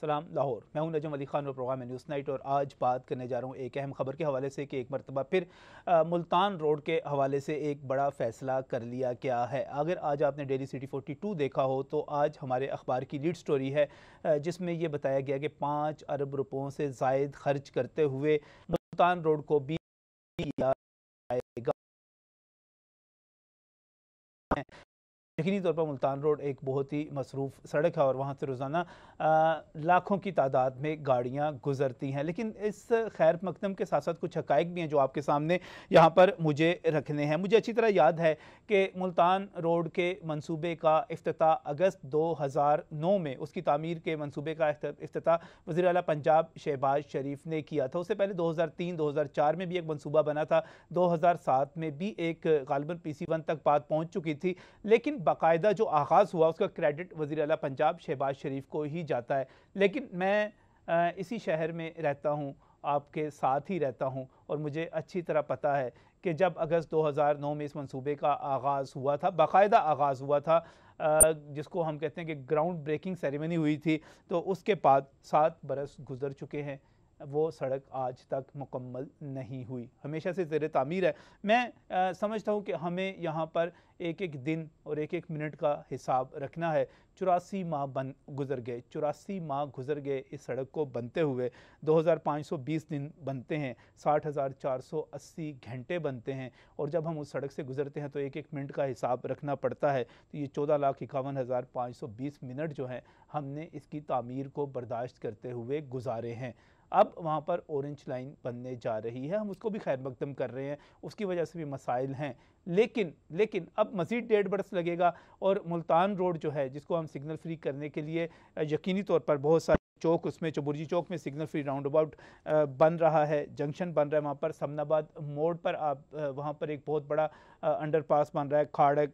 सलाम लाहौर, मैं हूं नजम अली खान और प्रोग्राम न्यूज़ नाइट। और आज बात करने जा रहा हूं एक अहम खबर के हवाले से कि एक मरतबा फिर मुल्तान रोड के हवाले से एक बड़ा फ़ैसला कर लिया गया है। अगर आज आपने डेली सिटी 42 देखा हो तो आज हमारे अखबार की लीड स्टोरी है जिसमें यह बताया गया कि 5 अरब रुपयों से ज़ायद खर्च करते हुए मुल्तान रोड को भी किया जाएगा। यकीनी तौर पर मुल्तान रोड एक बहुत ही मसरूफ़ सड़क है और वहाँ से रोज़ाना लाखों की तादाद में गाड़ियाँ गुजरती हैं। लेकिन इस खैर मकदम के साथ साथ कुछ हक़ाइक़ भी हैं जो आपके सामने यहाँ पर मुझे रखने हैं। मुझे अच्छी तरह याद है कि मुल्तान रोड के मंसूबे का इफ्तिताह अगस्त 2009 में, उसकी तामीर के मंसूबे का इफ्तिताह वज़ीर आला पंजाब शहबाज शरीफ ने किया था। उससे पहले 2003-2004 में भी एक मंसूबा बना था, 2007 में भी एक गालिबन PC1 तक बात पहुँच चुकी थी, लेकिन बाकायदा जो आगाज़ हुआ उसका क्रेडिट वज़ीर आला पंजाब शहबाज शरीफ को ही जाता है। लेकिन मैं इसी शहर में रहता हूँ, आपके साथ ही रहता हूँ और मुझे अच्छी तरह पता है कि जब अगस्त 2009 में इस मंसूबे का आगाज़ हुआ था, बाकायदा आगाज़ हुआ था, जिसको हम कहते हैं कि ग्राउंड ब्रेकिंग सेरेमनी हुई थी, तो उसके बाद 7 बरस गुजर चुके हैं। वो सड़क आज तक मुकम्मल नहीं हुई, हमेशा से ज़ेर तामीर है। मैं समझता हूँ कि हमें यहाँ पर एक एक दिन और एक एक मिनट का हिसाब रखना है। 84 माह गुजर गए, 84 माह गुजर गए इस सड़क को बनते हुए। 2520 दिन बनते हैं, 60,480 घंटे बनते हैं, और जब हम उस सड़क से गुजरते हैं तो एक एक मिनट का हिसाब रखना पड़ता है। तो ये 14,51,520 मिनट जो हैं हमने इसकी तामीर को बर्दाश्त करते हुए गुजारे हैं। अब वहाँ पर ऑरेंज लाइन बनने जा रही है, हम उसको भी खैर मकदम कर रहे हैं, उसकी वजह से भी मसाइल हैं। लेकिन अब मज़ीद 1.5 बरस लगेगा और मुल्तान रोड जो है, जिसको हम सिग्नल फ्री करने के लिए यकीनी तौर पर बहुत सारे चौक, उसमें चबुर्जी चौक में सिग्नल फ्री राउंड अबाउट बन रहा है, जंक्शन बन रहा है, वहाँ पर समनाबाद मोड़ पर आप वहाँ पर एक बहुत बड़ा अंडरपास बन रहा है, खाड़क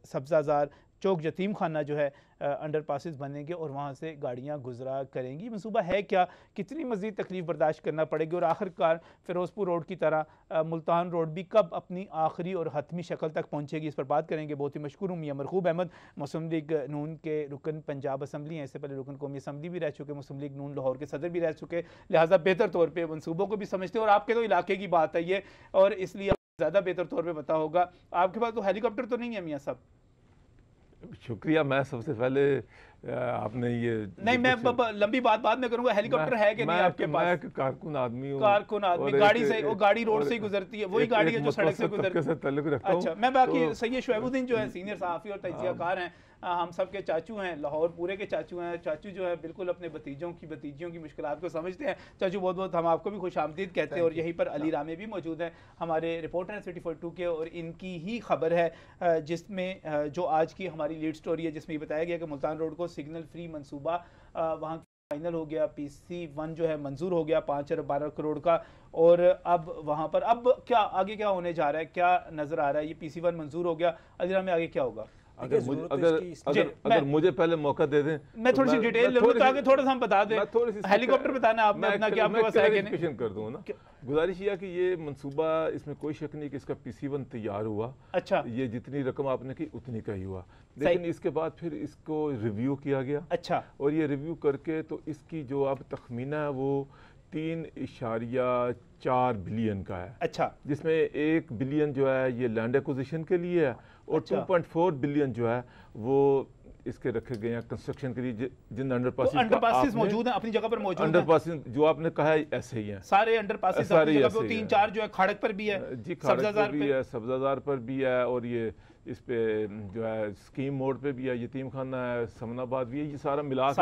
सब्ज़ाजार चौक यतीम खाना जो है अंडर पासिस बनेंगे और वहाँ से गाड़ियाँ गुजरा करेंगी। मंसूबा है क्या, कितनी मज़ीद तकलीफ़ बर्दाश्त करना पड़ेगी, और आखिरकार फ़िरोज़पुर रोड की तरह मुल्तान रोड भी कब अपनी आखिरी और हतमी शक्ल तक पहुँचेगी, इस पर बात करेंगे। बहुत ही मशकूर हूँ मियां मरखूब अहमद, मुस्लिम लीग नून के रुकन पंजाब असम्बली हैं, इससे पहले रुकन कौमी असम्बली भी रह चुके, मुस्लिम लीग नून लाहौर के सदर भी रह चुके, लिहाजा बेहतर तौर पर मनसूबों को भी समझते हैं, और आपके तो इलाके की बात है ये, और इसलिए ज़्यादा बेहतर तौर पर पता होगा। आपके पास तो हेलीकॉप्टर तो नहीं है मियाँ साहब? शुक्रिया। मैं सबसे पहले आपने ये नहीं, मैं लंबी बात बाद में करूंगा। हेलीकॉप्टर है कि नहीं आपके पास? मैं कारकुन आदमी हूँ। कारकुन आदमी, गाड़ी से, वो गाड़ी रोड से ही गुजरती है, वही गाड़ी है जो सड़क से गुजरती है। अच्छा, मैं बाकी सैयद शुएबुद्दीन जो है सीनियर सहाफ़ी और तजियाकार हैं, हम सब के चाचू हैं, लाहौर पूरे के चाचू हैं। चाचू जो है बिल्कुल अपने भतीजियों की मुश्किलात को समझते हैं। चाचू बहुत बहुत हम आपको भी खुश आमदीद कहते हैं। और यहीं पर अली रामे भी मौजूद हैं, हमारे रिपोर्टर हैं सिटी 42 के, और इनकी ही खबर है जिसमें जो आज की हमारी लीड स्टोरी है, जिसमें बताया गया कि मुल्तान रोड को सिग्नल फ्री मंसूबा वहाँ फाइनल हो गया। PC1 जो है मंजूर हो गया 5 अरब 12 करोड़ का, और अब वहाँ पर अब क्या आगे क्या होने जा रहा है, क्या नजर आ रहा है? ये PC1 मंजूर हो गया, अली में आगे क्या होगा? अगर मुझे पहले मौका दे दें, मैं थोड़ी सी डिटेल लूं ताकि थोड़ा सा हम बता दें। हेलीकॉप्टर बताना आपने अपना, क्या आपके पास है कि नहीं? कर दूं ना। गुजारिश यह कि ये मंसूबा, इसमें कोई शक नहीं कि इसका PC1 तैयार हुआ। अच्छा, ये जितनी रकम आपने की उतनी का ही हुआ, लेकिन इसके बाद फिर इसको रिव्यू किया गया। अच्छा, और ये रिव्यू करके तो इसकी जो अब तखमीना है वो 3.4 बिलियन का है। अच्छा, जिसमें 1 बिलियन जो है ये लैंड एक्विजिशन के लिए है, और 2.4 बिलियन जो है वो इसके रखे गए हैं कंस्ट्रक्शन के लिए, जिन अंडरपासेस मौजूद हैं अपनी जगह पर मौजूद हैं। अंडरपासेस जो आपने कहा है ऐसे ही हैं, सारे अंडरपासेस अपनी जगह पे, 3-4 जो है खाड़क पर भी है जी, खाड़क भी है, सब्जाजार पर भी है, और ये इस पे जो है स्कीम मोड पे भी है, यतीम खाना है, समनाबाद भी है, ये सारा मिला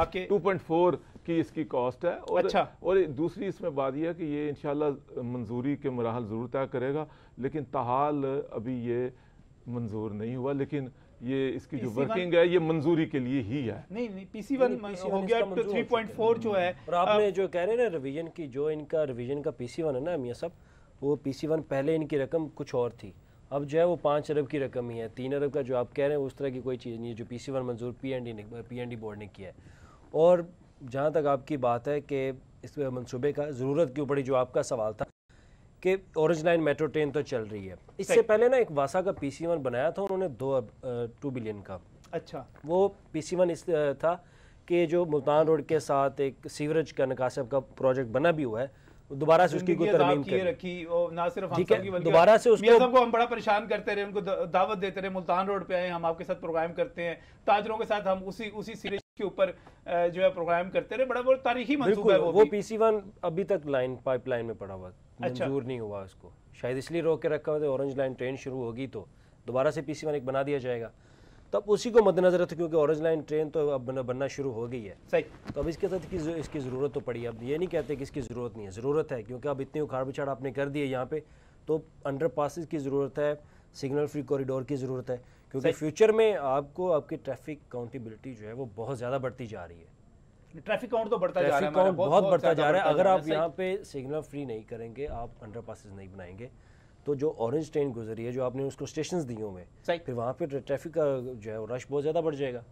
के 2.4 की इसकी कॉस्ट है। और अच्छा, और दूसरी इसमें बात यह है कि ये इंशाल्लाह मंजूरी के मराहल जरूर तय करेगा, लेकिन ताहाल अभी ये मंजूर नहीं हुआ, लेकिन ये इसकी जो वर्किंग है ये मंजूरी के लिए ही है। नहीं PC1 हो गया, 3.4 जो है। और आपने जो कह रहे हैं ना रिवीजन की, जो इनका रिवीजन का PC1 है ना मियां साहब, वो PC1 पहले इनकी रकम कुछ और थी, अब जो है वो 5 अरब की रकम ही है। 3 अरब का जो आप कह रहे हैं उस तरह की कोई चीज़ नहीं है जो PC1 मंजूर PND बोर्ड ने किया है। और जहाँ तक आपकी बात है कि इस मंसूबे का ज़रूरत क्यों पड़ी, जो आपका सवाल था कि ऑरेंज लाइन मेट्रो ट्रेन तो चल रही है, इससे पहले ना एक वासा का PC1 बनाया था उन्होंने 2 बिलियन का। अच्छा, वो PC1 इस था कि जो मुल्तान रोड के साथ एक सीवरेज का निकासी का प्रोजेक्ट बना भी हुआ है, दोबारा से उसकी कोई तरमीम रखी और ना सिर्फ हम सब की दोबारा से उसको सबको हम बड़ा परेशान करते रहे, उनको दावत देते रहे, मुल्तान रोड पे आए, हम आपके साथ प्रोग्राम करते हैं, ताजरों के साथ हम उसी सीरीज के ऊपर जो है प्रोग्राम करते रहे। बड़ा बहुत तारीखी मंसूबा है वो PC1 अभी तक पाइपलाइन में पड़ा हुआ, मंजूर नहीं हुआ उसको, शायद इसलिए रोक के रखा हुआ था। ऑरेंज लाइन ट्रेन शुरू होगी तो दोबारा से PC1 एक बना दिया जाएगा, तब उसी को मद्देनजर रखते, क्योंकि ऑरेंज लाइन ट्रेन तो अब बनना शुरू हो गई है। सही। तो अब इसके साथ इसकी ज़रूरत तो पड़ी। अब ये नहीं कहते कि इसकी ज़रूरत नहीं है, ज़रूरत है, क्योंकि अब इतनी उखाड़ पिछाड़ आपने कर दी है यहाँ पे, तो अंडर पासिस की ज़रूरत है, सिग्नल फ्री कॉरिडोर की ज़रूरत है, क्योंकि फ्यूचर में आपको आपकी ट्रैफिक काउंटेबिलिटी जो है वो बहुत ज़्यादा बढ़ती जा रही है। ट्रैफिक काउंट तो बढ़ता जा रहा है, ट्रैफिक काउंट बहुत बढ़ता जा रहा है। अगर आप यहाँ पे सिग्नल फ्री नहीं करेंगे, आप अंडर पासिस नहीं बनाएंगे, तो जो ऑरेंज ट्रेन गुजरी है, जो आपने उसको स्टेशंस दिए हुए, फिर वहाँ पे ट्रैफिक का जो है रश बहुत ज़्यादा बढ़ जाएगा।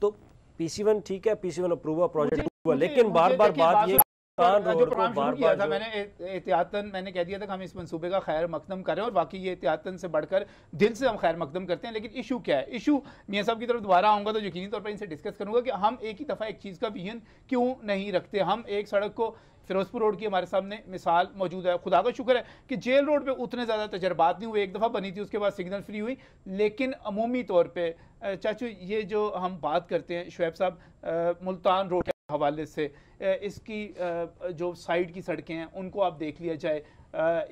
तो PC1 ठीक है, PC1 अप्रूव हुआ, प्रोजेक्ट हुआ, लेकिन बार बार बात ये जो प्रोग्राम शुरू किया था मैंने एहतियातन मैंने कह दिया था कि हम इस मंसूबे का खैर मकदम करें, और वाकई ये एहतियातन से बढ़कर दिल से हम खैर मकदम करते हैं। लेकिन इशू क्या है? इशू मियाँ साहब की तरफ दोबारा आऊँगा तो यकीनी तौर पर इनसे डिस्कस करूँगा कि हम एक ही दफ़ा एक चीज़ का विजन क्यों नहीं रखते। हम एक सड़क को, फिरोजपुर रोड की हमारे सामने मिसाल मौजूद है, खुदा का शुक्र है कि जेल रोड पे उतने ज़्यादा तजर्बात नहीं हुए, एक दफ़ा बनी थी, उसके बाद सिग्नल फ्री हुई। लेकिन अमूमी तौर पे चाचू ये जो हम बात करते हैं शुएब साहब, मुल्तान रोड के हवाले से, इसकी जो साइड की सड़कें हैं उनको आप देख लिया जाए,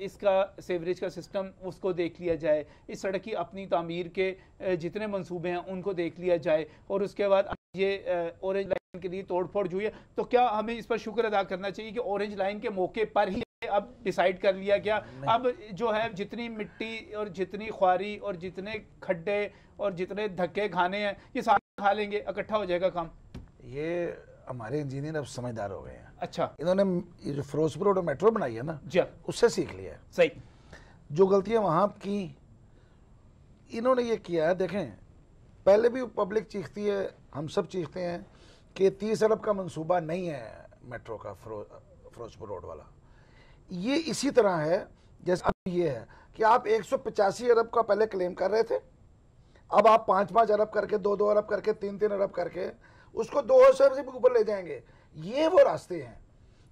इसका सेवरेज का सिस्टम उसको देख लिया जाए, इस सड़क की अपनी तामीर के जितने मंसूबे हैं उनको देख लिया जाए, और उसके बाद ये ऑरेंज लाइन के लिए तोड़ फोड़ हुई है, तो क्या हमें इस पर शुक्र अदा करना चाहिए कि ऑरेंज लाइन के मौके पर ही अब डिसाइड कर लिया गया, अब जो है जितनी मिट्टी और जितनी ख्वारी और जितने खड्डे और जितने धक्के खाने हैं ये सारे खा लेंगे, इकट्ठा हो जाएगा काम? ये हमारे इंजीनियर अब समझदार हो गए हैं। अच्छा, इन्होंने ये जो फिरोजपुर रोड मेट्रो बनाई है ना जी, उससे सीख लिया है। सही। जो गलतियां वहां की इन्होंने ये किया है, देखें पहले भी पब्लिक चीखती है, हम सब चीखते हैं कि 30 अरब का मंसूबा नहीं है मेट्रो का, फिरोजपुर रोड वाला। ये इसी तरह है जैसे अब ये है कि आप 185 अरब का पहले क्लेम कर रहे थे, अब आप 5-5 अरब करके, 2-2 अरब करके, 3-3 अरब करके उसको 200 अरब से भी ऊपर ले जाएंगे। ये वो रास्ते हैं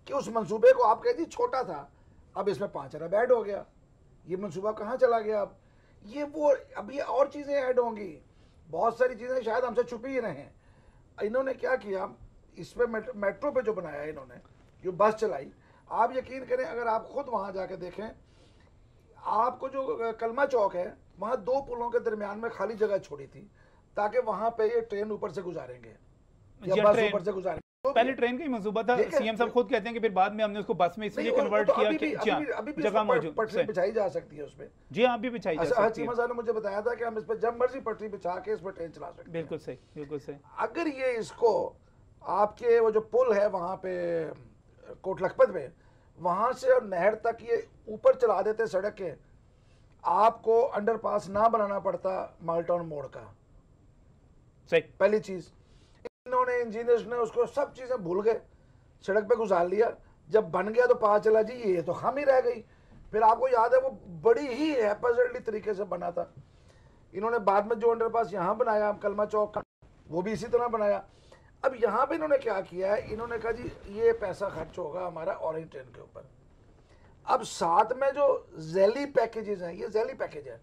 कि उस मंसूबे को आप कहती छोटा था, अब इसमें 5 अरब ऐड हो गया, ये मंसूबा कहाँ चला गया? अब ये वो, अब ये और चीज़ें ऐड होंगी, बहुत सारी चीज़ें शायद हमसे छुपी ही रहें। इन्होंने क्या किया, इस पर मेट्रो पे जो बनाया इन्होंने, जो बस चलाई, आप यकीन करें अगर आप खुद वहाँ जाके देखें, आपको जो कलमा चौक है वहाँ 2 पुलों के दरमियान में खाली जगह छोड़ी थी ताकि वहाँ पे ये ट्रेन ऊपर से गुजारेंगे या बस ऊपर से गुजारेंगे। तो पहले ट्रेन का ही मंसूबा था, सीएम साहब खुद कहते हैं कि फिर बाद में हमने उसको बस में इसलिए कन्वर्ट किया कि अभी भी जगह मौजूद, पटरी बिछाई जा सकती है उसपे। जी हाँ, अभी बिछाई जा सकती है। चीमा साहब ने मुझे बताया था कि हम इस पर जब मर्जी पटरी बिछा के इस पर ट्रेन चला सकते हैं। बिल्कुल सही, बिल्कुल सही। अगर ये इसको आपके वो जो पुल है वहाँ पे कोट लखपत में, वहाँ से और नहर तक ये ऊपर चला देते सड़क के, आपको अंडरपास ना बनाना पड़ता मालटाउन मोड़ का। सही। पहली चीज, इन्होंने इंजीनियर्स ने उसको सब चीजें भूल गए, सड़क पे गुजार लिया, जब बन गया तो पता चला जी ये तो खामी रह गई। फिर आपको याद है वो बड़ी ही हैपजर्डली तरीके से बना था। इन्होंने बाद में जो अंडरपास यहाँ बनाया कलमा चौक का, वो भी इसी तरह बनाया। अब यहाँ पे इन्होंने क्या किया है, इन्होंने कहा जी ये पैसा खर्च होगा हमारा ऑरेंज ट्रेन के ऊपर। अब साथ में जो जैली पैकेजेस हैं, ये जैली पैकेज है,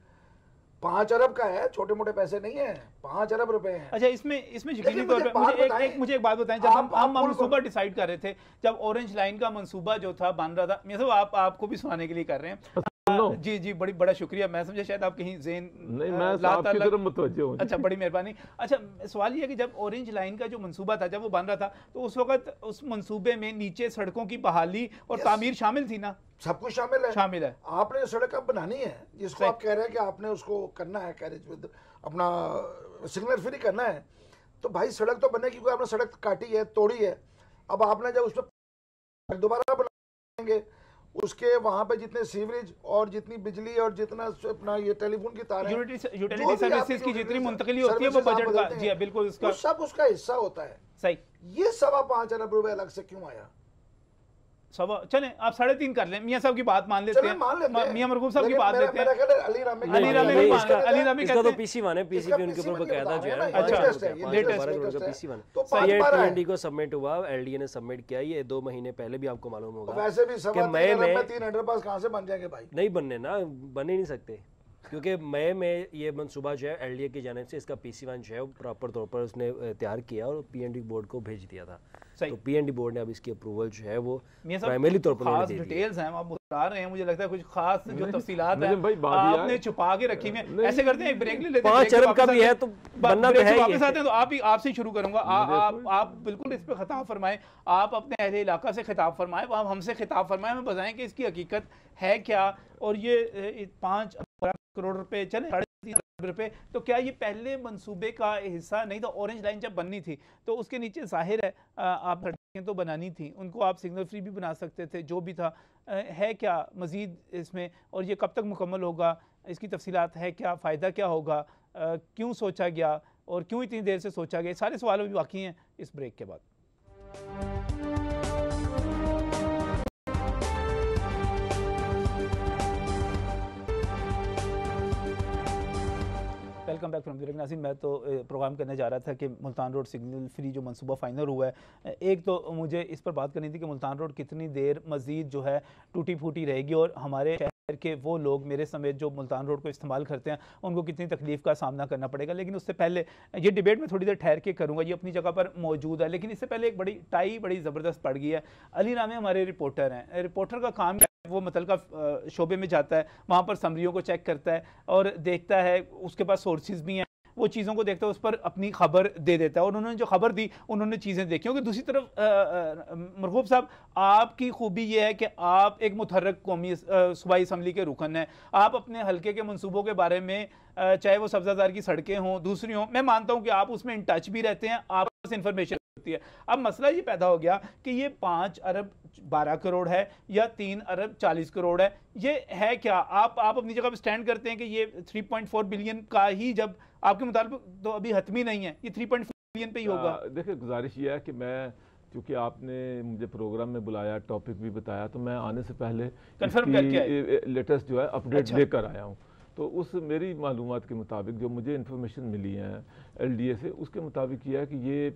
5 अरब का है, छोटे मोटे पैसे नहीं है, 5 अरब रुपए हैं। अच्छा, इसमें यकीनी तौर पे मुझे एक बात बताएं, जब हम मंसूबा डिसाइड कर रहे थे, जब ऑरेंज लाइन का मंसूबा जो था बन रहा था, मैं आपको भी सुनाने के लिए कर रहे हैं। जी जी, बड़ा शुक्रिया। मैं समझा शायद आप कहीं ज़ेन नहीं, मैं आपकी तरफ मुतवज्जो हूं। अच्छा, बड़ी मेहरबानी। अच्छा, सवाल ये है कि जब ऑरेंज लाइन का जो मंसूबा था, जब वो बन रहा था, तो उस वक्त उस मंसूबे में नीचे सड़कों की बहाली और तामीर शामिल थी ना? सब कुछ शामिल है। आपने सड़क अब बनानी है, जिसको आप कह रहे हैं कि आपने उसको करना है, कैरेज विद अपना सिग्नल फ्री करना है, तो भाई सड़क तो बनेगी, क्योंकि आपने सड़क काटी है, तोड़ी है। अब आपने जब उस पर दोबारा बनाएंगे, उसके वहां पे जितने सीवरेज और जितनी बिजली और जितना अपना ये टेलीफोन की तारें, यूटिलिटी सर्विसेज की जितनी मुंतकिली होती है वो बजट का, जी बिल्कुल, उसका सब उसका हिस्सा होता है। सही। ये 5.25 अरब रुपए अलग से क्यों आया? चले आप 3.5 कर लें, मियां साहब की बात मान लेते हैं, मियां मरगूब साहब की बात लेते हैं। अली रामी इसका तो पीसी1 है, पीसीबी उनके ऊपर बकायदा जो है लेटेस्ट पीसी1 पीएनडी को सबमिट हुआ, एलडीए ने सबमिट किया, ये 2 महीने पहले भी आपको मालूम होगा। वैसे भी कि मई में 3 अंडरपास कहां से बन जाएंगे भाई? नहीं बनने ना, बन ही नहीं सकते, क्योंकि मई में ये मनसूबा जो है एलडीए की जानिब से इसका पीसी1 जो है प्रॉपर तौर पर उसने तैयार किया और पीएनडी बोर्ड को भेज दिया था। तो पीएनडी बोर्ड ने अब इसकी अप्रूवल जो है वो प्राइमरी तौर पर खास डिटेल्स हैं आप बता रहे हैं, मुझे लगता है कुछ खास जो तफसीलात हैं आपने छुपा के रखी हैं। ऐसे करते हैं, एक ब्रेक ले लेते हैं, 5 अरब का भी है तो बनना तो है ही। वापस आते हैं तो आप ही आपसे शुरू करूंगा। आप बिल्कुल इस पे खिताब फरमाएं, आप अपने अहले इलाका से खिताब फरमाएं, आप हमसे खिताब फरमाएं, हमें बताएं कि इसकी हकीकत है क्या। और ये 5 करोड़ रुपए चले 3.5 अरब रुपए, तो क्या ये पहले मंसूबे का हिस्सा नहीं था? ऑरेंज लाइन जब बननी थी तो उसके नीचे जाहिर है आप सड़कें तो बनानी थी, उनको आप सिग्नल फ्री भी बना सकते थे, जो भी था। है क्या मज़ीद इसमें, और ये कब तक मुकम्मल होगा, इसकी तफसीलात है क्या, फ़ायदा क्या होगा, क्यों सोचा गया और क्यों इतनी देर से सोचा गया, सारे सवाल भी बाकी हैं इस ब्रेक के बाद। Welcome back from the break. नाज़रीन, मैं तो प्रोग्राम करने जा रहा था कि मुल्तान रोड सिग्नल फ्री जो मंसूबा फाइनल हुआ है, एक तो मुझे इस पर बात करनी थी कि मुल्तान रोड कितनी देर मज़ीद जो है टूटी फूटी रहेगी और हमारे शहर के वो लोग मेरे समेत जो मुल्तान रोड को इस्तेमाल करते हैं उनको कितनी तकलीफ़ का सामना करना पड़ेगा। लेकिन उससे पहले ये डिबेट में थोड़ी देर ठहर के करूँगा, ये अपनी जगह पर मौजूद है, लेकिन इससे पहले एक बड़ी ज़बरदस्त पड़ गई है। अली रामी हमारे रिपोर्टर हैं, रिपोर्टर का काम वो मुतलका शोबे में जाता है, वहाँ पर समरियों को चेक करता है और देखता है, उसके पास सोर्सेज भी हैं, वो चीज़ों को देखता है, उस पर अपनी खबर दे देता है। और उन्होंने जो खबर दी उन्होंने चीज़ें देखी होंगी। दूसरी तरफ मरगूब साहब, आपकी खूबी ये है कि आप एक मुतहर्रिक कौमी सूबाई असम्बली के रुकन हैं, आप अपने हल्के के मंसूबों के बारे में चाहे वो सब्जादार की सड़कें हों दूसरी हों, मैं मानता हूँ कि आप उसमें इन टच भी रहते हैं, आप इंफॉर्मेशन होती है। अब मसला ये पैदा हो गया कि ये 5 अरब 12 करोड़ है या 3 अरब 40 करोड़ है, ये है क्या? आप अपनी जगह पर स्टैंड करते हैं कि ये 3.4 बिलियन का ही, जब आपके मुताबिक तो अभी हतमी नहीं है, ये 3.4 बिलियन पे ही होगा। देखिए, गुजारिश ये है कि मैं, क्योंकि आपने मुझे प्रोग्राम में बुलाया, टॉपिक भी बताया, तो मैं आने से पहले कंफर्म करके लेटेस्ट जो है अपडेट लेकर आया हूँ। तो उस मेरी मालूमात के मुताबिक जो मुझे इन्फॉर्मेशन मिली है एलडीए से, उसके मुताबिक ये है कि ये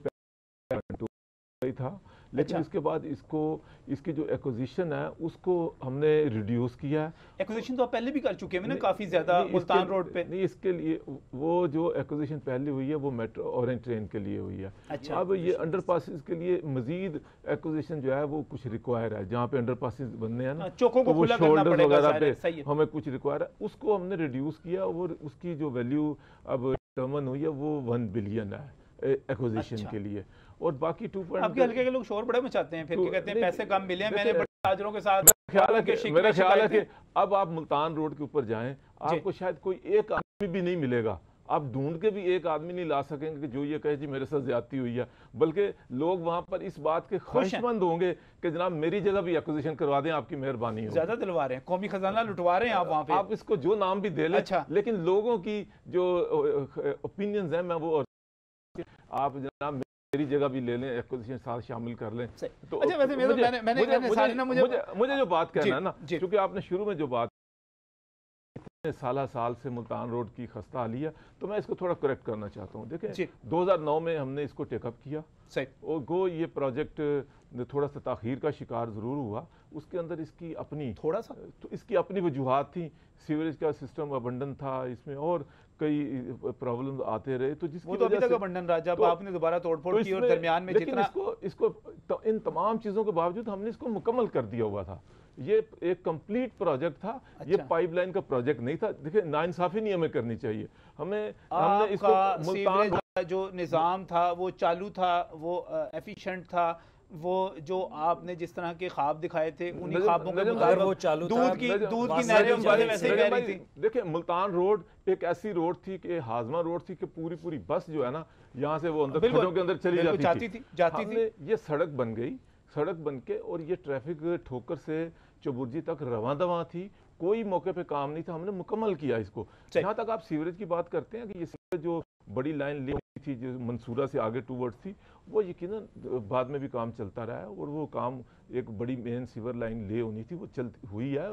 था, लेकिन इसके बाद इसकी जो एक्विजिशन है उसको हमने रिड्यूस किया है। एक्विजिशन तो आप पहले भी कर चुके हैं ना, काफी ज्यादा मुल्तान रोड पे। नहीं, इसके लिए वो जो एक्विजिशन पहले हुई है वो मेट्रो ऑरेंज ट्रेन के लिए हुई है। अच्छा, अब ये अंडरपासेस के लिए मजीद एक्विजिशन जो है वो कुछ रिक्वायर है, जहाँ पे अंडरपासेस बनने हैं ना, चौकों को खुला करना पड़ेगा वगैरह पे हमें कुछ रिक्वायर है, उसको हमने रिड्यूस किया और उसकी जो वैल्यू अब डिटर्मिन हुई है वो 1 बिलियन है एक्विजिशन के लिए। और बाकी 2 आपके हल्के के लोग शोर बड़े मचाते हैं, फिर क्या कहते हैं पैसे कम मिले हैं, मैंने बड़े ताजरों के साथ। मेरा ख्याल है कि अब आप मुल्तान रोड के ऊपर जाएं, आपको शायद कोई एक आदमी भी नहीं मिलेगा, आप ढूंढ के भी एक आदमी नहीं ला सकेंगे कि जो ये कहे जी मेरे साथ ज्यादती हुई है, बल्कि लोग वहां पर इस बात के ख्वाहिशमंद होंगे कि जनाब मेरी जगह भी एक्विजिशन करवा दें, आपकी मेहरबानी हो। ज्यादा दिलवा रहे हैं, कौमी खजाना लुटवा रहे हैं आप वहां पे। आप इसको जो नाम भी दे लें, लेकिन लोगों की जो ओपिनियंस हैं, मैं वो, आप जनाब मेरी जगह भी ले लें, एक्विजिशन साथ शामिल कर लें। तो अच्छा, वैसे मुझे जो बात कहना है ना, क्योंकि आपने शुरू में जो बात साल से मुल्तान रोड की खस्ता हाली है, तो मैं इसको थोड़ा करेक्ट करना चाहता हूँ। देखिए, 2009 में हमने इसको टेकअप किया और गो ये प्रोजेक्ट थोड़ा सा ताखीर का शिकार ज़रूर हुआ। उसके अंदर इसकी अपनी तो इसकी अपनी वजूहात थी, सीवरेज का सिस्टम अबंडन था इसमें और कई प्रॉब्लम आते रहे, तो जिसकी वजह से अबंडन रहा, जब आपने दोबारा तोड़फोड़ की और दरमियान में जितना इसको इन तमाम चीज़ों के बावजूद हमने इसको मुकम्मल कर दिया हुआ था। ये एक कंप्लीट प्रोजेक्ट था। अच्छा। ये पाइपलाइन का प्रोजेक्ट नहीं था। देखिए, नाइंसाफी नहीं हमें करनी चाहिए। हमने इसको मुल्तान जो निज़ाम था वो चालू था, वो एफिशिएंट था, वो जो आपने जिस तरह के ख्वाब दिखाए थे उन्हीं ख्वाबों के मुताबिक वो चालू था। दूध की नहरें वैसे ही बह रही थी। देखिए, मुल्तान रोड एक ऐसी रोड थी कि हाजमा रोड थी कि पूरी बस जो है ना, यहाँ से वो अंदर खड्डों के अंदर चली जाती थी। ये सड़क बन गई, सड़क बन के, और ये ट्रैफिक ठोकर से चबुर्जी तक रवां दवां थी, कोई मौके पे काम नहीं था। हमने मुकम्मल किया इसको। जहाँ तक आप सीवरेज की बात करते हैं कि ये सीवरेज जो बड़ी लाइन थी जो मंसूरा से आगे टूवर्ड्स थी, वो यकीनन बाद में भी काम चलता रहा है और वो काम एक बड़ी मेन सीवर लाइन ले होनी थी, वो चल हुई है,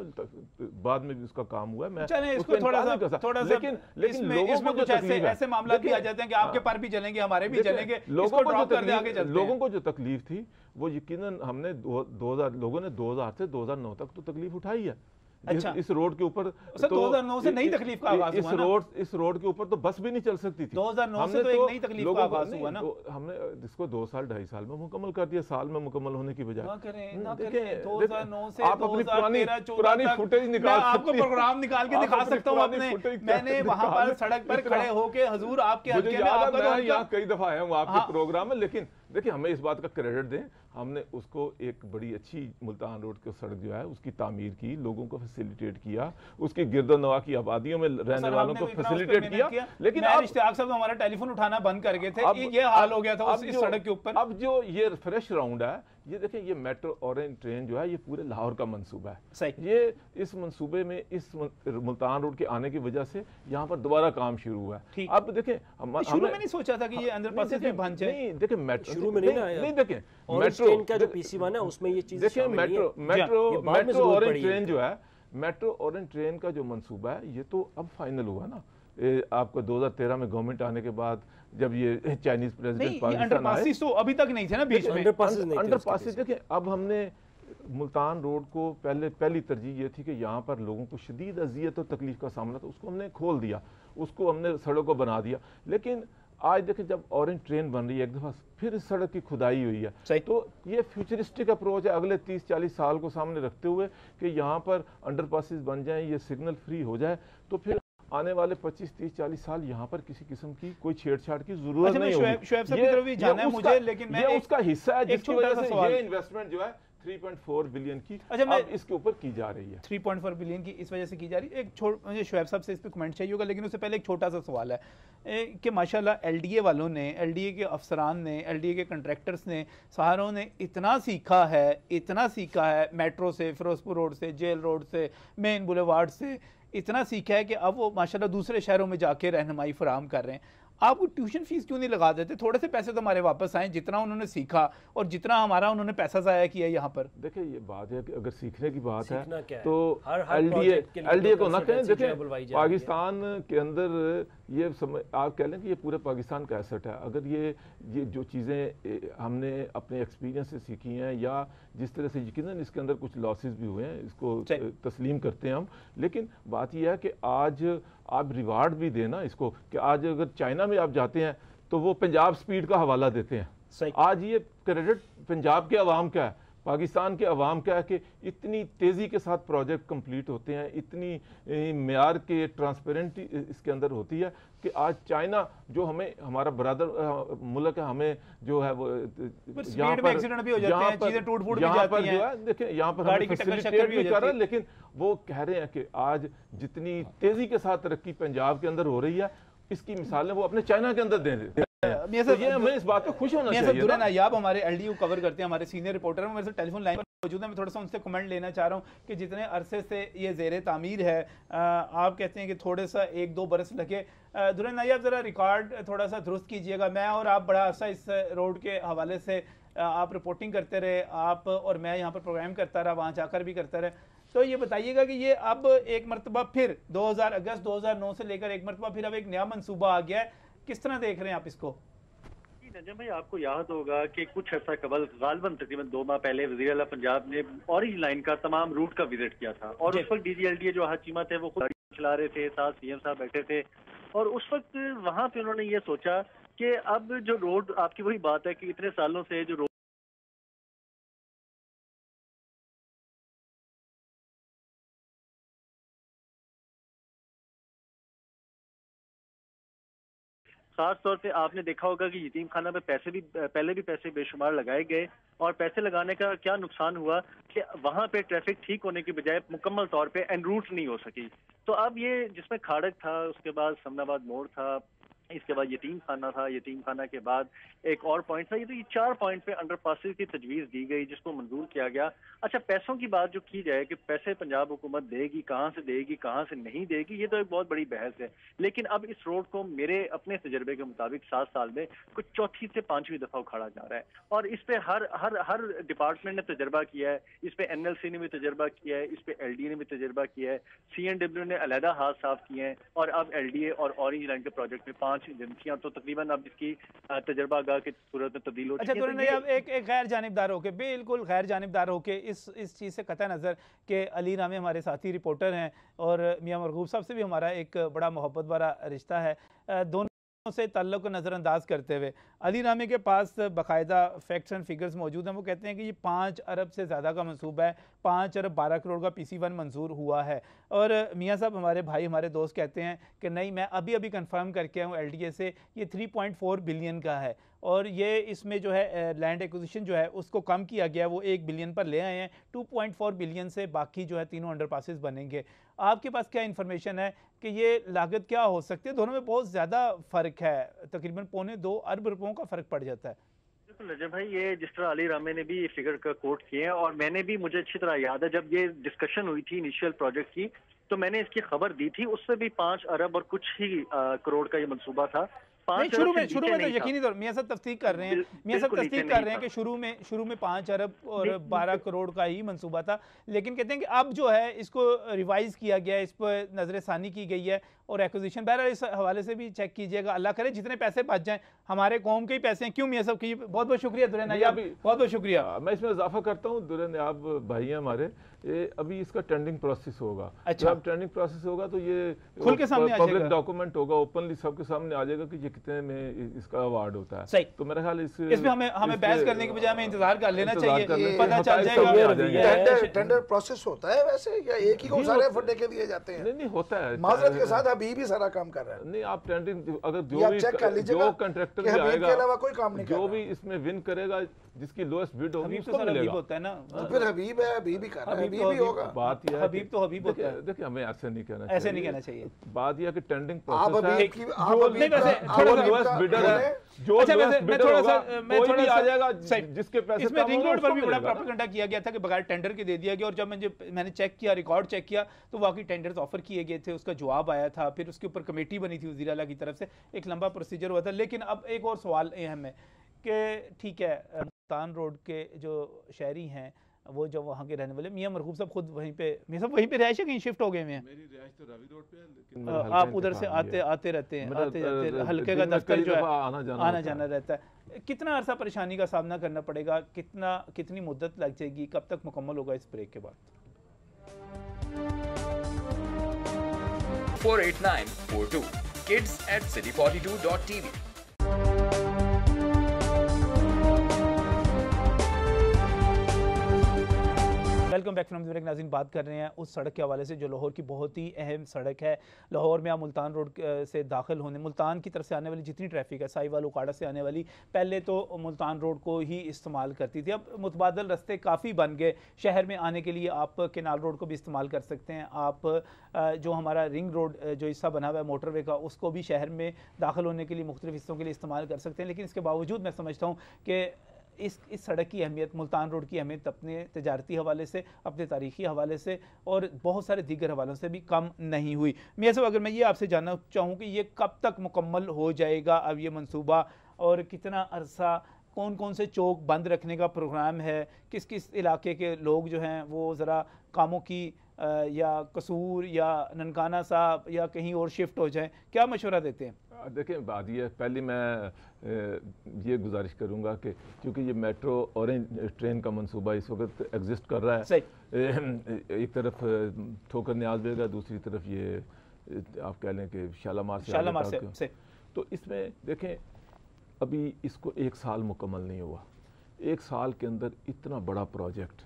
बाद में भी उसका काम हुआ है। मैं इसको थोड़ा सा लेकिन लोगों को जो तकलीफ ऐसे मामला भी आ जाते हैं कि आपके पर भी चलेंगे, हमारे भी चलेंगे, लोगों को जो तकलीफ थी वो यकीनन हमने 2000 लोगों ने 2000 से 2009 तक तो तकलीफ उठाई है। अच्छा। इस रोड के ऊपर तो 2009 से नई तकलीफ का आगाज हुआ ना? इस रोड के ऊपर तो बस भी नहीं चल सकती थी। 2009 से तो एक नई तकलीफ का आगाज हुआ ना? हमने इसको 2 साल 2.5 साल में मुकम्मल कर दिया, साल में मुकम्मल होने की बजाय। 2009 से आप अपनी पुरानी फुटेज निकाल, आपको प्रोग्राम निकाल के दिखा सकता हूँ अपने। मैंने वहां पर सड़क पर खड़े होके हजूर आपके हल्के में आपका यहाँ कई दफा आया हूँ आपके प्रोग्राम में, लेकिन देखिए हमें इस बात का क्रेडिट दें, हमने उसको एक बड़ी अच्छी मुल्तान रोड की सड़क जो है उसकी तामीर की, लोगों को फैसिलिटेट किया, उसकी गिरदोनवा की आबादियों में रहने वालों को फैसिलिटेट किया। लेकिन अब इश्तियाक साहब हमारा टेलीफोन उठाना बंद कर गए थे, ये हाल हो गया था इस सड़क के ऊपर। अब जो ये फ्रेश राउंड है, ये देखें, ये मेट्रो ऑरेंज ट्रेन जो है ये पूरे लाहौर का मंसूबा है। सही। ये इस मंसूबे में इस मुल्तान रोड के आने की वजह से यहाँ पर दोबारा काम शुरू हुआ है। अब देखें, शुरू में नहीं सोचा था कि ये अंदर पास से बन जाए। नहीं, देखें मेट्रो शुरू में नहीं देखें, मेट्रो का जो PC1 है उसमें ये चीज देखिए, मेट्रो ऑरेंज ट्रेन जो है, मेट्रो ऑरेंज ट्रेन का जो मंसूबा है ये तो अब फाइनल हुआ ना। आपको 2013 में गवर्नमेंट आने के बाद जब ये चाइनीज प्रेसिडेंट पाकिस्तान आए, तो अभी तक नहीं थे ना बीच में अंडरपासेस। देखिए, अब हमने मुल्तान रोड को पहली तरजीह ये थी कि यहाँ पर लोगों को शदीद अजियत और तकलीफ का सामना था, उसको हमने खोल दिया, उसको हमने सड़क को बना दिया। लेकिन आज देखिए, जब ऑरेंज ट्रेन बन रही है, एक दफ़ा फिर इस सड़क की खुदाई हुई है, तो ये फ्यूचरिस्टिक अप्रोच है अगले 30-40 साल को सामने रखते हुए कि यहाँ पर अंडरपासेस बन जाएं, ये सिग्नल फ्री हो जाए, तो फिर आने वाले 25-30-40 साल यहाँ पर किसी किस्म की कोई छेड़छाड़ की जरूरत नहीं होगी। लेकिन ये उसका हिस्सा है जिसकी वजह से ये इन्वेस्टमेंट जो है 3.4 बिलियन की अब इसके ऊपर की जा रही है। 3.4 बिलियन की इस वजह से की जा रही है। मुझे शुएब साहब से इस पे कमेंट चाहिए होगा, लेकिन उससे पहले एक छोटा सा सवाल है कि माशाल्लाह एलडीए वालों ने, एलडीए के अफसरान ने, एलडीए के कंट्रैक्टर्स ने, सहारों ने इतना सीखा है मेट्रो से, फिरोजपुर रोड से, जेल रोड से, मेन बुलेवार्ड से, इतना सीखा है कि अब वो माशाल्लाह दूसरे शहरों में जाके रहनुमाई फराहम कर रहे हैं। आप वो ट्यूशन फीस क्यों नहीं लगा देते? थोड़े से पैसे तो हमारे वापस आए, जितना उन्होंने सीखा और जितना हमारा उन्होंने पैसा जाया किया यहाँ पर। देखिए, ये बात है कि अगर सीखने की बात है तो एलडीए को ना कहें। देखिए, पाकिस्तान के अंदर ये आप कह लें कि ये पूरे पाकिस्तान का एसेट है। अगर ये जो चीज़ें हमने अपने एक्सपीरियंस से सीखी हैं, या जिस तरह से यकीनन इसके अंदर कुछ लॉसेस भी हुए हैं, इसको तस्लीम करते हैं हम, लेकिन बात यह है कि आज आप रिवार्ड भी देना इसको, कि आज अगर चाइना में आप जाते हैं तो वो पंजाब स्पीड का हवाला देते हैं। आज ये क्रेडिट पंजाब के अवाम का है, पाकिस्तान के अवाम का है कि इतनी तेज़ी के साथ प्रोजेक्ट कंप्लीट होते हैं, इतनी मेयार के ट्रांसपेरेंटी इसके अंदर होती है कि आज चाइना जो हमें हमारा बरादर मुल्क है, हमें जो है वो यहाँ पर एक्सीडेंट भी हो जाते हैं, चीजें टूट फूट भी जाती हैं, देखिए यहाँ पर हमें फैसिलिटेट भी कर रहे हैं, लेकिन वो कह रहे हैं कि आज जितनी तेज़ी के साथ तरक्की पंजाब के अंदर हो रही है, इसकी मिसालें वो अपने चाइना के अंदर दे रहे हैं। तो ये हमें इस बात पे खुश होना चाहिए ना। नायाब हमारे एलडीयू कवर करते हैं, हमारे सीनियर रिपोर्टर हैं, मेरे से टेलीफोन लाइन पर मौजूद है। मैं थोड़ा सा उनसे कमेंट लेना चाह रहा हूँ कि जितने अरसे से ये ज़ेर तामीर है, आप कहते हैं कि थोड़े सा 1-2 बरस लगे। दुरान नायाब, ज़रा रिकॉर्ड थोड़ा सा दुरुस्त कीजिएगा। मैं और आप बड़ा अरसा इस रोड के हवाले से आप रिपोर्टिंग करते रहे, आप और मैं यहाँ पर प्रोग्राम करता रहा, वहाँ जाकर भी करता रहे। तो ये बताइएगा कि ये अब एक मरतबा फिर 2000 अगस्त 2009 से लेकर एक मरतबा फिर अब एक नया मनसूबा आ गया है, किस तरह देख रहे हैं आप इसको? नजम भाई, आपको याद होगा कि कुछ अर्सा कबल गालबन तकरीबन 2 माह पहले वज़ीर आला पंजाब ने ऑरेंज लाइन का तमाम रूट का विजिट किया था, और उस वक्त डीजीएलडीए जो हाशिमा थे वो खुद गाड़ी चला रहे थे, साथ सीएम साहब बैठे थे, और उस वक्त वहां पे उन्होंने ये सोचा कि अब जो रोड, आपकी वही बात है कि इतने सालों से जो रोड खास तौर पे आपने देखा होगा कि यतीम खाना में पहले भी पैसे बेशुमार लगाए गए, और पैसे लगाने का क्या नुकसान हुआ कि वहां पे ट्रैफिक ठीक होने की बजाय मुकम्मल तौर पे एन रूट नहीं हो सकी। तो अब ये जिसमें खाड़क था, उसके बाद समनाबाद मोड़ था, इसके बाद यतीम खाना था, यतीम खाना के बाद एक और पॉइंट था। ये तो ये 4 पॉइंट पे अंडरपासेस की तजवीज़ दी गई जिसको मंजूर किया गया। अच्छा, पैसों की बात जो की जाए कि पैसे पंजाब हुकूमत देगी, कहाँ से देगी, कहाँ से नहीं देगी, ये तो एक बहुत बड़ी बहस है। लेकिन अब इस रोड को मेरे अपने तजर्बे के मुताबिक 7 साल में कुछ चौथी से 5वीं दफ़ा उखाड़ा जा रहा है और इस पे हर डिपार्टमेंट ने तजर्बा किया है। इस पे NLC ने भी तजर्बा किया है, इस पे LDA ने भी तजर्बा किया है, CNW ने अलहदा हाथ साफ किए हैं और अब LDA और ऑरेंज लाइन के प्रोजेक्ट में 5 एजेंसियां तो तकरीबन अब इसकी तजर्बा गाह की सूरत में तब्दील हो चुकी है। अच्छा, तो एक गैर जानिबदार होके, बिल्कुल गैर जानिबदार होके इस चीज़ से कतई नज़र कि अली नामे हमारे साथी रिपोर्टर हैं और मियां मरगूब साहब से भी हमारा एक बड़ा मोहब्बत भरा रिश्ता है, दोनों से ताल्लुक़ को नज़रअंदाज करते हुए अली नामे के पास बाकायदा फैक्ट्स एंड फिगर्स मौजूद हैं। वो कहते हैं कि ये 5 अरब से ज़्यादा का मंसूबा है, 5 अरब 12 करोड़ का PC1 मंजूर हुआ है। और मियाँ साहब हमारे भाई हमारे दोस्त कहते हैं कि नहीं, मैं अभी अभी कंफर्म करके आया हूँ LDA से, ये 3.4 बिलियन का है और ये इसमें जो है लैंड एक्विजिशन जो है उसको कम किया गया, वो 1 बिलियन पर ले आए हैं। 2.4 बिलियन से बाकी जो है तीनों अंडरपासेस बनेंगे। आपके पास क्या इन्फॉर्मेशन है कि ये लागत क्या हो सकती है? दोनों में बहुत ज़्यादा फ़र्क है, तकरीबन 2.25 अरब रुपयों का फ़र्क पड़ जाता है। बिल्कुल नजर भाई, ये जिस तरह अली रामे ने भी ये फिगर का कोट किए हैं और मैंने भी, मुझे अच्छी तरह याद है जब ये डिस्कशन हुई थी इनिशियल प्रोजेक्ट की तो मैंने इसकी खबर दी थी, उससे भी 5 अरब और कुछ ही करोड़ का ये मंसूबा था। शुरू में तो यकीनी तौर मियां साहब तस्दीक कर रहे हैं, कि शुरू में 5 अरब और 12 करोड़ का ही मंसूबा था, लेकिन कहते हैं कि अब जो है इसको रिवाइज किया गया, इस पर नजरसानी की गई है और एक्विजिशन। बहरहाल इस हवाले से भी चेक कीजिएगा, अल्लाह करे जितने पैसे बच जाएं, हमारे कौम के ही पैसे हैं। क्यों मियां साहब की बहुत बहुत शुक्रिया दुर्रे नायाब, बहुत बहुत शुक्रिया। मैं इसमें इजाफा करता हूँ, दुर्रे नायाब भाई हैं हमारे, अभी इसका टेंडरिंग प्रोसेस होगा। अच्छा, जब टेंडरिंग प्रोसेस होगा तो ये खुल के सामने पब्लिक डॉक्यूमेंट होगा, ओपनली सबके सामने आ जाएगा कि ये कितने में इसका अवार्ड होता है। सही, तो मेरा ख्याल इसमें हमें बहस करने के बजाय हमें इंतजार कर लेना चाहिए, पता चल जाएगा। टेंडर प्रोसेस होता है वैसे या एक ही को सारे फंडे के दिए जाते हैं? नहीं होता है, माजरत के साथ अभी भी सारा काम कर रहा है। नहीं, आप टेंडरिंग अगर जो कंट्रैक्टर भी आएगा, के अलावा कोई काम नहीं, जो भी इसमें विन करेगा, जिसकी लोएस्ट बिड होगी उसको मिलेगा। होता है ना, तो फिर हबीब है, हबीब ही कर रहा है, हबीब ही होगा। बात यह है, हबीब तो हबीब होता है। देखिए हमें ऐसे नहीं कहना चाहिए। बात यह है कि टेंडरिंग प्रोसेस है, जिसके पैसे इसमें रिंग रोड पर भी बड़ा प्रोपेगेंडा किया गया था कि बगैर टेंडर के दे दिया गया और जब मैंने चेक किया, रिकॉर्ड चेक किया तो वाकई टेंडर्स ऑफर किए गए थे, उसका जवाब आया था, फिर उसके ऊपर कमेटी बनी थी वज़ीर आला की तरफ से, एक लंबा प्रोसीजर हुआ था। लेकिन अब एक और सवाल अहम है कि ठीक है, मुल्तान रोड के जो शहरी हैं, वो जो वहाँ के रहने वाले, मियां मरगूब साहब खुद वहीं पे, मियां साहब वहीं पे रहायश है, कहीं शिफ्ट हो गए हैं? मेरी रिहायश तो रावी रोड पे है, लेकिन आप उधर से आते रहते हैं, हल्के का दफ्तर जो है आना जाना रहता है। कितना अरसा परेशानी का सामना करना पड़ेगा, कितनी मुद्दत लग जाएगी, कब तक मुकम्मल होगा इस ब्रेक के बाद? 48942 kids@city42.tv। Welcome back from break. नाज़रीन, बात कर रहे हैं उस सड़क के हवाले से जो लाहौर की बहुत ही अहम सड़क है। लाहौर में आप मुल्तान रोड से दाखिल होने, मुल्तान की तरफ से आने वाली जितनी ट्रैफिक है, साहिवाल उकाड़ा से आने वाली, पहले तो मुल्तान रोड को ही इस्तेमाल करती थी, अब मुतबादल रास्ते काफ़ी बन गए। शहर में आने के लिए आप केनाल रोड को भी इस्तेमाल कर सकते हैं, आप जो हमारा रिंग रोड जो हिस्सा बना हुआ है मोटरवे का, उसको भी शहर में दाखिल होने के लिए मुख्तलिफ हिस्सों के लिए इस्तेमाल कर सकते हैं। लेकिन इसके बावजूद मैं समझता हूँ कि इस सड़क की अहमियत, मुल्तान रोड की अहमियत अपने तजारती हवाले से, अपने तारीख़ी हवाले से और बहुत सारे दीगर हवालों से भी कम नहीं हुई। मियां साहब, अगर मैं ये आपसे जानना चाहूँ कि ये कब तक मुकम्मल हो जाएगा अब ये मंसूबा, और कितना अरसा, कौन कौन से चौक बंद रखने का प्रोग्राम है, किस किस इलाके के लोग जो हैं वो ज़रा कामों की या कसूर या ननकाना साहब या कहीं और शिफ्ट हो जाएं, क्या मशवरा देते हैं? देखें, बात ये पहले मैं ये गुजारिश करूँगा कि क्योंकि ये मेट्रो ऑरेंज ट्रेन का मंसूबा इस वक्त एग्जिस्ट कर रहा है, सही। एक तरफ ठोकर न्याज बेगा, दूसरी तरफ ये आप कह लें कि शालामार से, तो इसमें देखें अभी इसको 1 साल मुकम्मल नहीं हुआ। 1 साल के अंदर इतना बड़ा प्रोजेक्ट,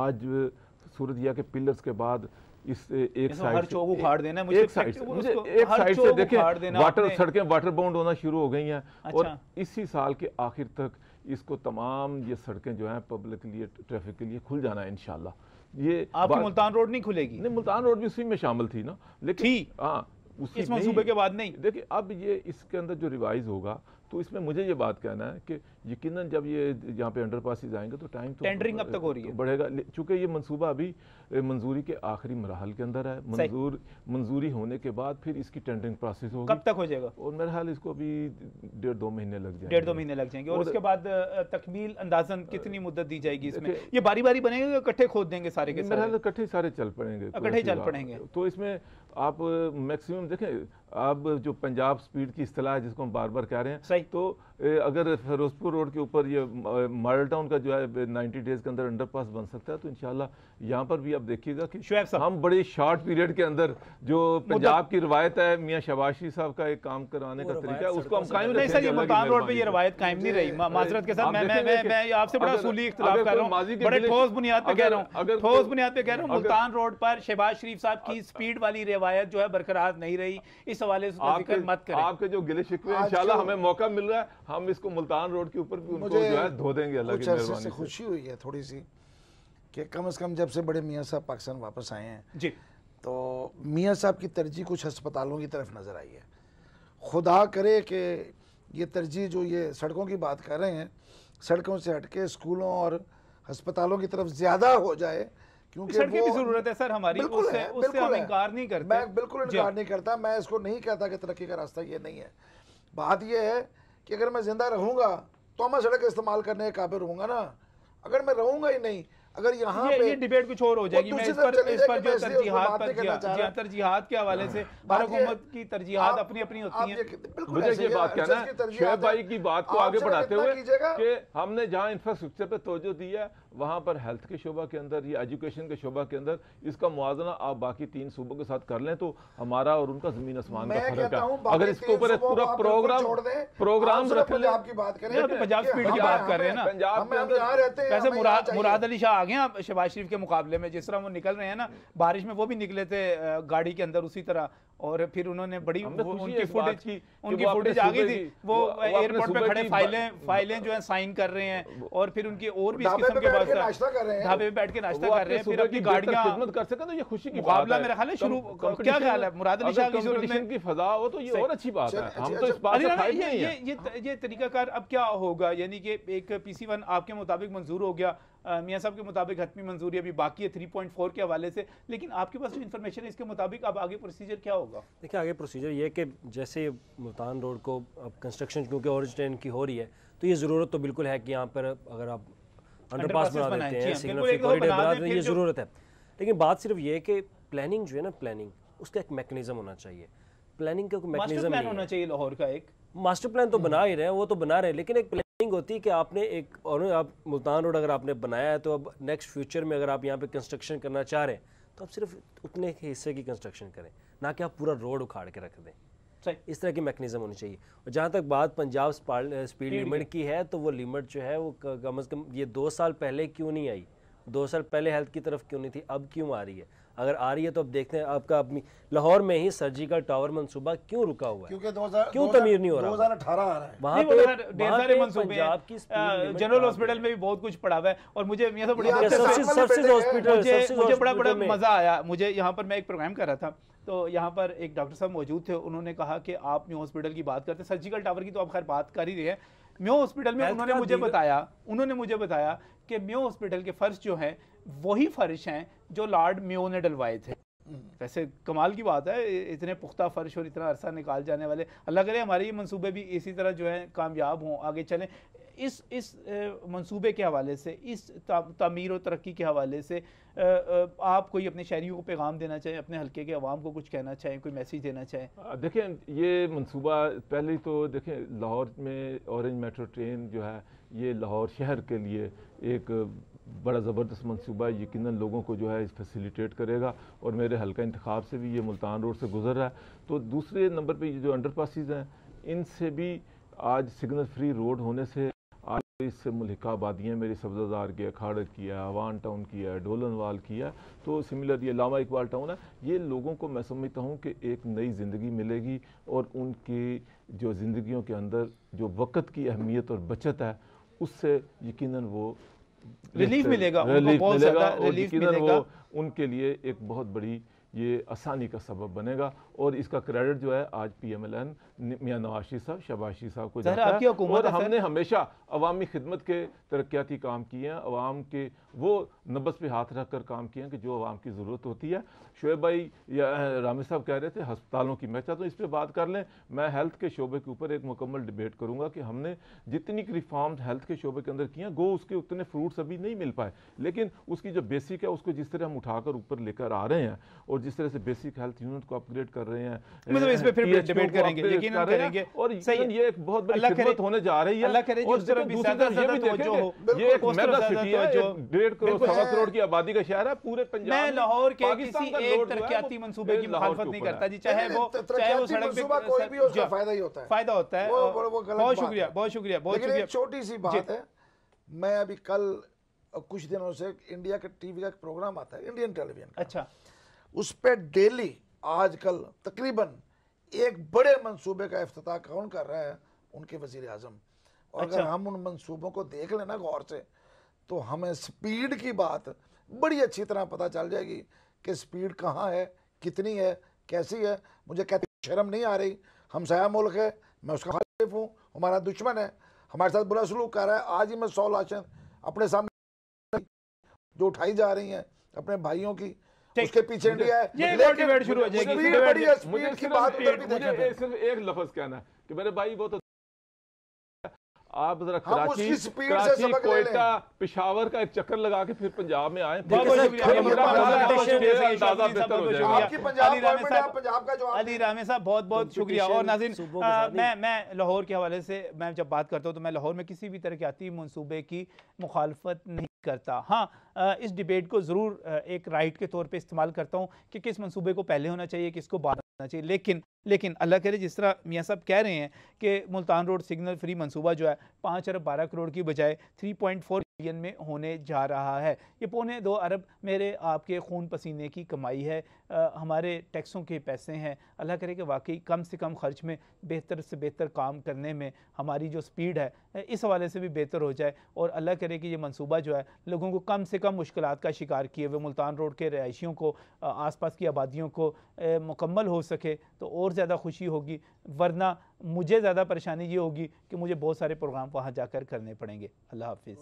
आज सूरत यह के पिलर्स के बाद इस एक साइड चौक उखाड़ देना, एक साइड से देखें वाटर सड़कें वाटर बाउंड होना शुरू हो गई हैं। अच्छा। और इसी साल के आखिर तक इसको तमाम ये सड़कें जो हैं पब्लिक के लिए, ट्रैफिक के लिए खुल जाना है इंशाल्लाह। ये आपकी मुल्तान रोड नहीं खुलेगी? नहीं, मुल्तान रोड भी उसी में शामिल थी ना, लेकिन हाँ इस मंसूबे के बाद नहीं। देखिए अब ये इसके अंदर जो रिवाइज होगा तो इसमें मुझे ये बात कहना है कि यकीनन जब ये यहाँ पे अंडरपासेस आएंगे तो टाइम तो टेंडरिंग अब तक हो रही है, बढ़ेगा। चूंकि ये मंसूबा अभी मंजूरी के आखिरी मरहल के अंदर है, मंजूरी होने के बाद फिर इसकी टेंडरिंग प्रोसेस होगी। कब तक हो जाएगा? और मेरे ख्याल इसको अभी 1.5-2 महीने लग जाएंगे। 1.5-2 महीने लग जाएंगे। और उसके बाद तकमील अंदाजन कितनी मुद्दत दी जाएगी इसमें? ये बारी बारी बनेगा, इकट्ठे खोद देंगे सारे के सारे? मेरे ख्याल इकट्ठे सारे चल पड़ेंगे, इकट्ठे चल पड़ेंगे। तो इसमें आप मैक्सिमम देखें, अब जो पंजाब स्पीड की इस्तेलाह है जिसको हम बार बार कह रहे हैं, सही। तो अगर फिरोजपुर रोड के ऊपर ये मॉडल टाउन का जो है 90 डेज के अंदर अंडरपास बन सकता है, तो इंशाल्लाह यहाँ पर भी आप देखिएगा कि हम बड़े शॉर्ट पीरियड के अंदर जो पंजाब की रवायत है, मियाँ शहबाज शरीफ साहब का एक काम करवाने का तरीका है, उसको हम कायम रखेंगे। सर, ये मुल्तान रोड पे ये रवायत कायम नहीं रही, माजरत के साथ मैं आपसे बड़ा सूली इख्तिलाफ कर रहा हूँ, बड़े ठोस बुनियाद पे कह रहा हूँ, ठोस बुनियाद पे कह रहा हूँ। मुल्तान रोड पर शहबाज शरीफ साहब की स्पीड वाली रवायत जो है बरकरार नहीं रही, इस हवाले से जिक्र मत करें। आपके जो गिले शिकवे इंशाल्लाह हमें मौका मिल रहा है, हम इसको मुल्तान रोड के ऊपर भी उनको जो है धो देंगे। अल्लाह की मेहरबानी से खुशी हुई है थोड़ी सी कि कम से कम जब से बड़े मियाँ साहब पाकिस्तान वापस आए हैं जी, तो मियाँ साहब की तरजीह कुछ अस्पतालों की तरफ नज़र आई है। खुदा करे कि ये तरजीह जो ये सड़कों की बात कर रहे हैं, सड़कों से हटके स्कूलों और अस्पतालों की तरफ ज़्यादा हो जाए, क्योंकि सड़कें भी जरूरत है सर हमारी, उससे हम इनकार नहीं करते। मैं बिल्कुल इनकार नहीं करता, मैं इसको नहीं कहता कि तरक्की का रास्ता ये नहीं है। बात ये है कि अगर मैं जिंदा रहूंगा तो मैं सड़क इस्तेमाल करने के काबिल रहूंगा ना, अगर मैं रहूंगा ही नहीं, अगर यहाँ पे ये डिबेट कुछ और हो जाएगी। मैं इस पर जो तरजीहात के हवाले से हर हुकूमत की तरजीहात अपनी अपनी होती हैं। मुझे ये बात कहना है शुएब भाई की बात को आगे बढ़ाते हुए कि हमने जहाँ इंफ्रास्ट्रक्चर पे तवज्जो दी है, वहाँ पर हेल्थ के शोबा के अंदर या एजुकेशन के शोबा के अंदर इसका मुआवजा आप बाकी 3 सूबों के साथ कर लें तो हमारा और उनका जमीन आसमान का फर्क है। अगर इसके ऊपर पूरा प्रोग्राम रख लें, आपकी बात करें, पंजाब स्पीड की बात कर रहे हैं ना, पंजाब के अंदर वैसे मुराद अली शाह आ गए हैं शहबाज शरीफ के मुकाबले में, जिस तरह वो निकल रहे हैं ना, बारिश में वो भी निकले थे गाड़ी के अंदर उसी तरह, और फिर उन्होंने बड़ी उनकी फुटेज आ गई थी, वो एयरपोर्ट पे खड़े फाइलें जो है साइन कर रहे हैं, और फिर उनकी और भी इस किस्म के बात ढाबे पे बैठ के नाश्ता कर रहे हैं, फिर अपनी गाड़ियां खिदमत कर सके तो ये खुशी की मुकाबला मेरा ख्याल है शुरू। क्या ख्याल है मुराद अली शाह की फजा हो तो ये और अच्छी बात है। हम तो इस बात से फायदे नहीं है। ये तरीकाकार अब क्या होगा, यानी कि एक PC1 आपके मुताबिक मंजूर हो गया, मियाँ साहब के मुताबिक हतमी मंजूरी अभी बाकी है 3.4 के हवाले से, लेकिन आपके पास जो इन्फॉर्मेशन है इसके मुताबिक अब आगे प्रोसीजर क्या होगा? देखिए आगे प्रोसीजर ये कि जैसे मुल्तान रोड को अब कंस्ट्रक्शन क्योंकि ऑरेंज ट्रेन की हो रही है, तो ये ज़रूरत तो बिल्कुल है कि यहाँ पर अगर आप अंडरपास बना देते हैं, सिग्नल फ्री कॉरिडोर बना देते हैं, ये ज़रूरत है। लेकिन बात सिर्फ ये है कि प्लानिंग जो है ना, प्लानिंग उसका एक मैकेनिज्म होना चाहिए। प्लानिंग का कोई मैकेनिज्म नहीं होना चाहिए। लाहौर का एक मास्टर प्लान तो बना ही रहे हैं, वो तो बना रहे हैं, लेकिन एक प्लानिंग होती है कि आपने एक, और आप मुल्तान रोड अगर आपने बनाया है तो अब नेक्स्ट फ्यूचर में अगर आप यहाँ पे कंस्ट्रक्शन करना चाह रहे हैं तो आप सिर्फ उतने के हिस्से की कंस्ट्रक्शन करें, ना कि आप पूरा रोड उखाड़ के रख दें। इस तरह की मैकेनिज्म होनी चाहिए। और जहाँ तक बात पंजाब स्पीड लिमिट की है, तो वो लिमिट जो है वो कम अज़ कम ये 2 साल पहले क्यों नहीं आई, 2 साल पहले हेल्थ की तरफ क्यों नहीं थी, अब क्यों आ रही है? अगर आ रही है तो अब देखते हैं आपका अपनी लाहौर में ही सर्जिकल टावर मंसूबा क्यों रुका हुआ है, क्यों तमीर नहीं हो रहा? 2018 आ रहा है वहाँ पे ढेर सारे मंसूबे हैं, जनरल हॉस्पिटल में भी बहुत कुछ पड़ा हुआ है। और मुझे बड़ा मजा आया, मुझे यहाँ पर मैं एक प्रोग्राम कर रहा था, तो यहाँ पर एक डॉक्टर साहब मौजूद थे, उन्होंने कहा कि आप म्यो हॉस्पिटल की बात करते, सर्जिकल टावर की तो आप खैर बात कर ही रहे हैं, म्यो हॉस्पिटल में उन्होंने मुझे बताया कि म्यो हॉस्पिटल के फर्श जो हैं वही फर्श हैं जो लॉर्ड म्यो ने डलवाए थे। वैसे कमाल की बात है, इतने पुख्ता फर्श और इतना अरसा निकाल जाने वाले, अल्लाह करे हमारे ये मंसूबे भी इसी तरह जो है कामयाब हों, आगे चलें। इस मंसूबे के हवाले से, इस तामीर और तरक्की के हवाले से आप कोई अपने शहरियों को पैगाम देना चाहें, अपने हल्के के अवाम को कुछ कहना चाहें, कोई मैसेज देना चाहें? देखें, ये मंसूबा पहले तो देखें, लाहौर में ऑरेंज मेट्रो ट्रेन जो है ये लाहौर शहर के लिए एक बड़ा ज़बरदस्त मंसूबा यकीनन लोगों को जो है फैसिलिटेट करेगा, और मेरे हल्का इंतखाब से भी ये मुल्तान रोड से गुजर रहा है। तो दूसरे नंबर पे ये जो अंडरपासेस हैं, इनसे भी आज सिग्नल फ्री रोड होने से आज इससे मुल्हिका आबादियाँ, मेरी सब्ज़ादार की है, खाड़क की है, अवान टाउन की है, डोलनवाल की है, तो सिमिलर ये लामा इकबाल टाउन है, ये लोगों को मैं समझता हूँ कि एक नई ज़िंदगी मिलेगी, और उनकी जो ज़िंदगियों के अंदर जो वक़्त की अहमियत और बचत है उससे यकीनन वो रिलीफ मिलेगा, और यकीनन वो उनके लिए एक बहुत बड़ी ये आसानी का सबब बनेगा और इसका क्रेडिट जो है आज PMLN मियां नवाज शरीफ साहब, शहबाज शरीफ साहब को जाता है। और हमने हमेशा अवामी खिदमत के तरक्याती काम किए हैं, अवाम के वो नब्ज़ पे हाथ रख कर काम किए हैं कि जो अवाम की ज़रूरत होती है। शोएब भाई या रामी साहब कह रहे थे अस्पतालों की, मैं चाहता हूँ इस पर बात कर लें। मैं हेल्थ के शोबे के ऊपर एक मुकम्मल डिबेट करूँगा कि हमने जितनी रिफॉर्म्स हेल्थ के शोबे के अंदर किए हैं, गो उसके उतने फ्रूट्स अभी नहीं मिल पाए, लेकिन उसकी जो बेसिक है उसको जिस तरह हम उठाकर ऊपर लेकर आ रहे हैं और जिस तरह से बेसिक हेल्थ यूनिट को अपग्रेड कर रहे हैं, मतलब इस पे फिर डिबेट करेंगे, यकीनन करेंगे। और ये एक बहुत बड़ी खिदमत होने जा रही है। और दूसरी तरफ ये भी देखेंगे, ये एक मेगा सिटी है, 1.5 करोड़ 1.25 करोड़ की आबादी का शहर है पूरे पंजाब। मैं लाहौर के किसी एक तरक्याती मंसूबे की मुखालफत नहीं करता जी, चाहे वो सड़क पे कोई भी उसका फायदा ही होता है, फायदा होता है। बहुत शुक्रिया, बहुत शुक्रिया, बहुत शुक्रिया। छोटी सी बात है, मैं अभी कल कुछ दिनों से इंडिया के टीवी का एक प्रोग्राम आता है, इंडियन टेलीविजन का, अच्छा, उस पर डेली आजकल तकरीबन एक बड़े मंसूबे का इफ्तिताह कौन कर रहा है? उनके वजीर आजम। और अगर हम उन मंसूबों को देख लेना गौर से तो हमें स्पीड की बात बड़ी अच्छी तरह पता चल जाएगी कि स्पीड कहाँ है, कितनी है, कैसी है। मुझे कहते शर्म नहीं आ रही, हम साया मुल्क है, मैं उसका खालिफ हूँ, हमारा दुश्मन है, हमारे साथ बुरा सलूक कर रहा है। आज ही मैं 100 लाशें अपने सामने जो उठाई जा रही हैं अपने भाइयों की, उसके पीछे इंडिया है। ये डिबेट शुरू हो जाएगी। स्पीड की बात मुझे सिर्फ एक लफ्ज कहना है कि मेरे भाई वो तो आप जरा कराची, कोयटा, पेशावर का एक चक्कर लगा के फिर पंजाब में आए। अली रामे साहब बहुत बहुत शुक्रिया। और नाज़रीन, मैं लाहौर के हवाले से मैं जब बात करता हूँ तो मैं लाहौर में किसी भी तरक्याती मंसूबे की मुखालफत नहीं करता। हाँ, इस डिबेट को ज़रूर एक राइट के तौर पे इस्तेमाल करता हूँ कि किस मंसूबे को पहले होना चाहिए, किसको बाद होना चाहिए। लेकिन अल्लाह करे जिस तरह मियाँ साहब कह रहे हैं कि मुल्तान रोड सिग्नल फ्री मंसूबा जो है 5 अरब 12 करोड़ की बजाय 3.4 बिलियन में होने जा रहा है। ये 1.25 अरब मेरे आपके खून पसीने की कमाई है, हमारे टैक्सों के पैसे हैं। अल्लाह करे कि वाकई कम से कम खर्च में बेहतर से बेहतर काम करने में हमारी जो स्पीड है इस हवाले से भी बेहतर हो जाए। और अल्लाह करे कि ये मंसूबा जो है लोगों को कम से कम मुश्किलात का शिकार किए हुए मुल्तान रोड के रहायशियों को, आसपास की आबादियों को मुकम्मल हो सके तो और ज़्यादा खुशी होगी। वरना मुझे ज़्यादा परेशानी ये होगी कि मुझे बहुत सारे प्रोग्राम वहाँ जाकर करने पड़ेंगे। अल्लाह हाफिज़।